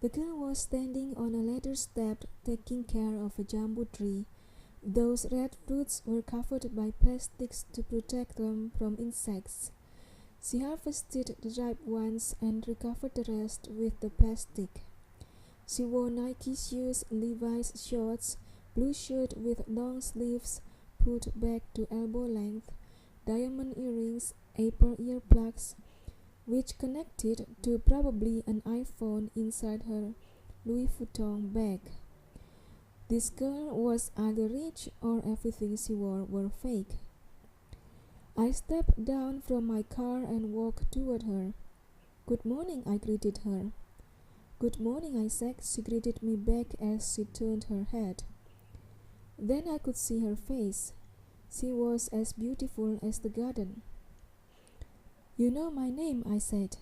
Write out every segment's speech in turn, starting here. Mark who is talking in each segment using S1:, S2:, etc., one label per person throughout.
S1: The girl was standing on a ladder step taking care of a jambu tree. Those red fruits were covered by plastics to protect them from insects. She harvested the ripe ones and recovered the rest with the plastic. She wore Nike shoes, Levi's shorts, blue shirt with long sleeves pulled back to elbow length, diamond earrings, Apple earplugs, which connected to probably an iPhone inside her Louis Vuitton bag. This girl was either rich or everything she wore were fake. I stepped down from my car and walked toward her. "Good morning," I greeted her. "Good morning," I said. She greeted me back as she turned her head. Then I could see her face. She was as beautiful as the garden. "You know my name," I said.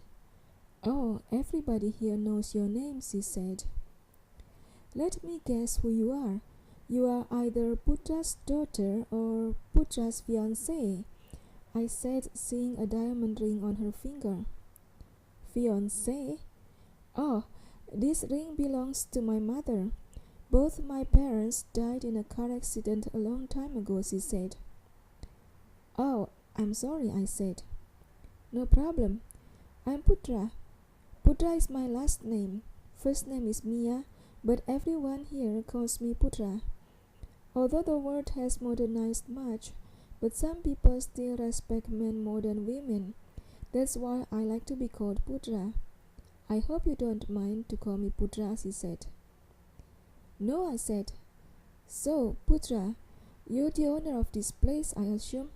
S1: "Oh, everybody here knows your name," she said. "Let me guess who you are. You are either Putra's daughter or Putra's fiancée," I said, seeing a diamond ring on her finger. "Fiancée? Oh, this ring belongs to my mother. Both my parents died in a car accident a long time ago," she said. "Oh, I'm sorry," I said. "No problem. I'm Putra. Putra is my last name. First name is Mia, but everyone here calls me Putra. Although the word has modernized much, but some people still respect men more than women. That's why I like to be called Putra. I hope you don't mind to call me Putra," she said. "No," I said. "So, Putra, you're the owner of this place, I assume?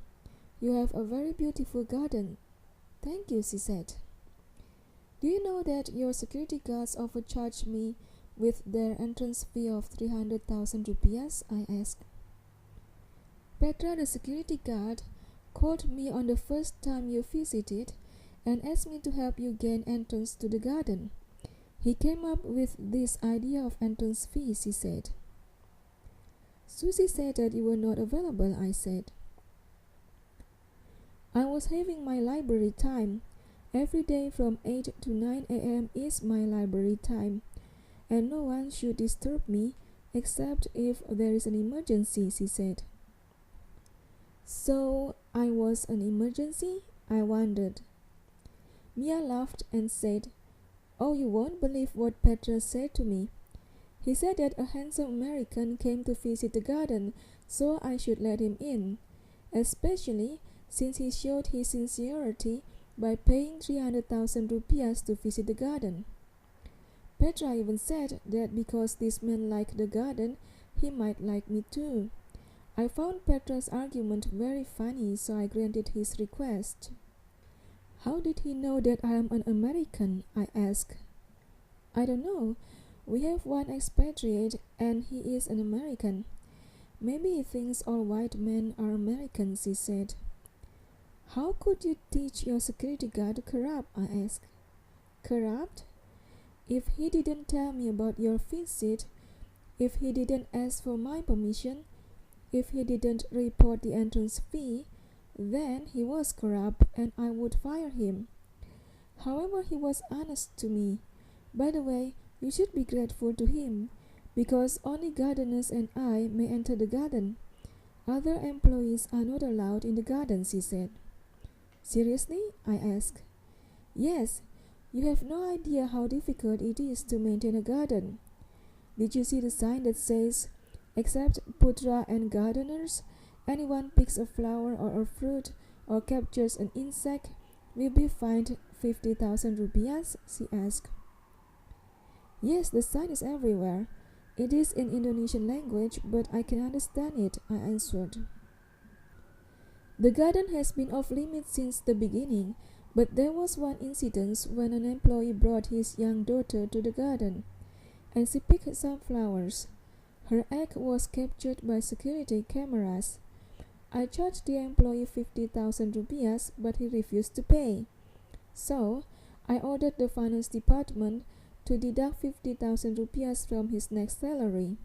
S1: You have a very beautiful garden." "Thank you," she said. "Do you know that your security guards overcharged me with their entrance fee of 300,000 rupees?" I asked. "Petra, the security guard, called me on the first time you visited and asked me to help you gain entrance to the garden. He came up with this idea of entrance fee," she said. "Susie said that you were not available," I said. "I was having my library time. Every day from 8 to 9 a.m. is my library time, and no one should disturb me except if there is an emergency," she said. "So I was an emergency?" I wondered. Mia laughed and said, "Oh, you won't believe what Petra said to me. He said that a handsome American came to visit the garden, so I should let him in, especially since he showed his sincerity by paying 300,000 rupees to visit the garden. Petra even said that because this man liked the garden, he might like me too. I found Petra's argument very funny, so I granted his request." "How did he know that I am an American?" I asked. "I don't know. We have one expatriate and he is an American. Maybe he thinks all white men are Americans," she said. "How could you teach your security guard to corrupt?" I asked. "Corrupt? If he didn't tell me about your visit, if he didn't ask for my permission, if he didn't report the entrance fee, then he was corrupt and I would fire him. However, he was honest to me. By the way, you should be grateful to him, because only gardeners and I may enter the garden. Other employees are not allowed in the garden," she said. "Seriously?" I asked. "Yes, you have no idea how difficult it is to maintain a garden. Did you see the sign that says, 'Except Putra and gardeners, anyone picks a flower or a fruit or captures an insect will be fined 50,000 rupees?' she asked. "Yes, the sign is everywhere. It is in Indonesian language, but I can understand it," I answered. "The garden has been off limits since the beginning, but there was one incident when an employee brought his young daughter to the garden, and she picked some flowers. Her egg was captured by security cameras. I charged the employee 50,000 rupees, but he refused to pay. So, I ordered the finance department to deduct 50,000 rupees from his next salary.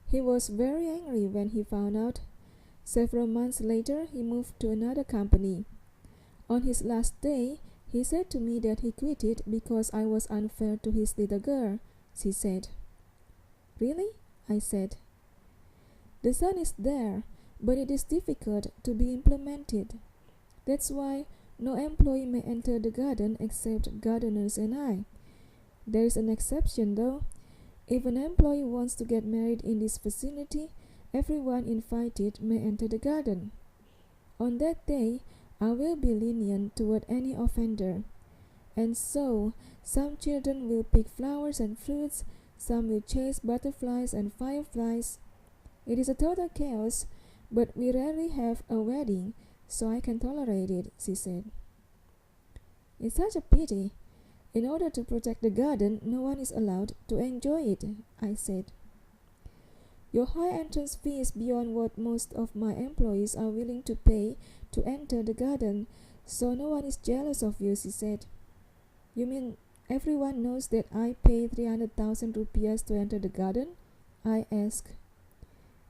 S1: He was very angry when he found out. Several months later, he moved to another company. On his last day, he said to me that he quit it because I was unfair to his little girl, she said. Really? I said. The sun is there, but it is difficult to be implemented. That's why no employee may enter the garden except gardeners and I. There is an exception though. If an employee wants to get married in this vicinity, everyone invited may enter the garden. On that day, I will be lenient toward any offender. And so, some children will pick flowers and fruits, some will chase butterflies and fireflies. It is a total chaos, but we rarely have a wedding, so I can tolerate it, she said. It's such a pity. In order to protect the garden, no one is allowed to enjoy it, I said. Your high entrance fee is beyond what most of my employees are willing to pay to enter the garden, so no one is jealous of you, she said. You mean everyone knows that I pay 300,000 rupiahs to enter the garden? I asked.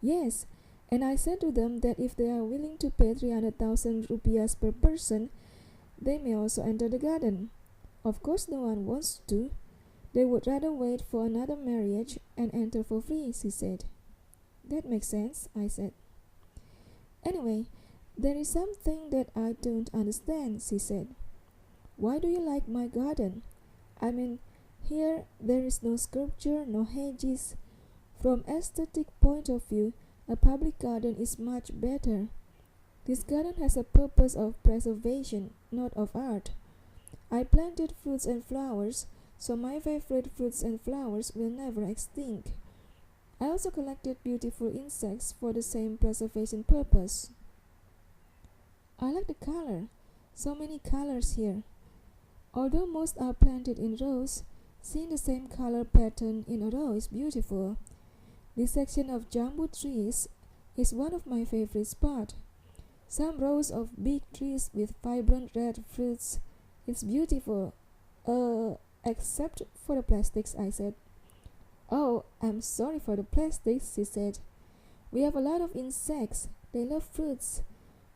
S1: Yes, and I said to them that if they are willing to pay 300,000 rupiahs per person, they may also enter the garden. Of course no one wants to. They would rather wait for another marriage and enter for free, she said. That makes sense, I said. Anyway, there is something that I don't understand, she said. Why do you like my garden? I mean, here there is no sculpture, no hedges. From aesthetic point of view, a public garden is much better. This garden has a purpose of preservation, not of art. I planted fruits and flowers, so my favorite fruits and flowers will never extinct. I also collected beautiful insects for the same preservation purpose. I like the color. So many colors here. Although most are planted in rows, seeing the same color pattern in a row is beautiful. This section of jambu trees is one of my favorite spots. Some rows of big trees with vibrant red fruits. It's beautiful. Except for the plastics, I said. Oh, I'm sorry for the plastics, she said. We have a lot of insects. They love fruits.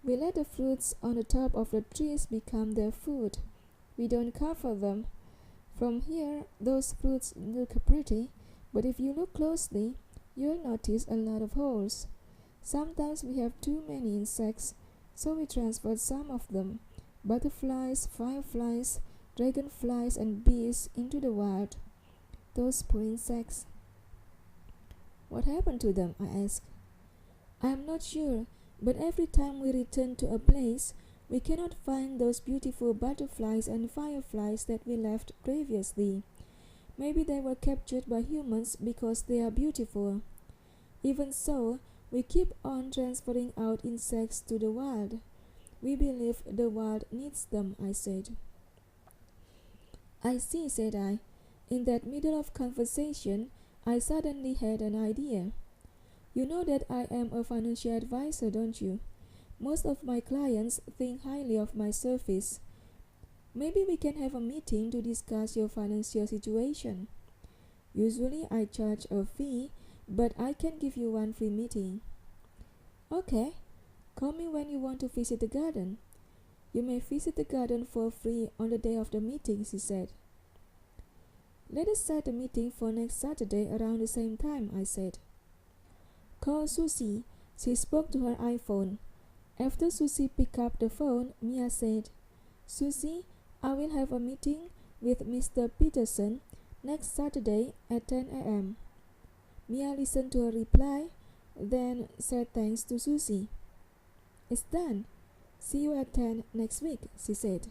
S1: We let the fruits on the top of the trees become their food. We don't cover them. From here, those fruits look pretty, but if you look closely, you'll notice a lot of holes. Sometimes we have too many insects, so we transferred some of them, butterflies, fireflies, dragonflies, and bees, into the wild. Those poor insects. What happened to them? I asked. I am not sure, but every time we return to a place, we cannot find those beautiful butterflies and fireflies that we left previously. Maybe they were captured by humans because they are beautiful. Even so, we keep on transferring out insects to the wild. We believe the wild needs them, I said. I see, said I. In that middle of conversation, I suddenly had an idea. You know that I am a financial advisor, don't you? Most of my clients think highly of my service. Maybe we can have a meeting to discuss your financial situation. Usually I charge a fee, but I can give you one free meeting. Okay, call me when you want to visit the garden. You may visit the garden for free on the day of the meeting, she said. Let us set a meeting for next Saturday around the same time, I said. Call Susie. She spoke to her iPhone. After Susie picked up the phone, Mia said, Susie, I will have a meeting with Mr. Peterson next Saturday at 10 a.m. Mia listened to her reply, then said thanks to Susie. It's done. See you at 10 next week, she said.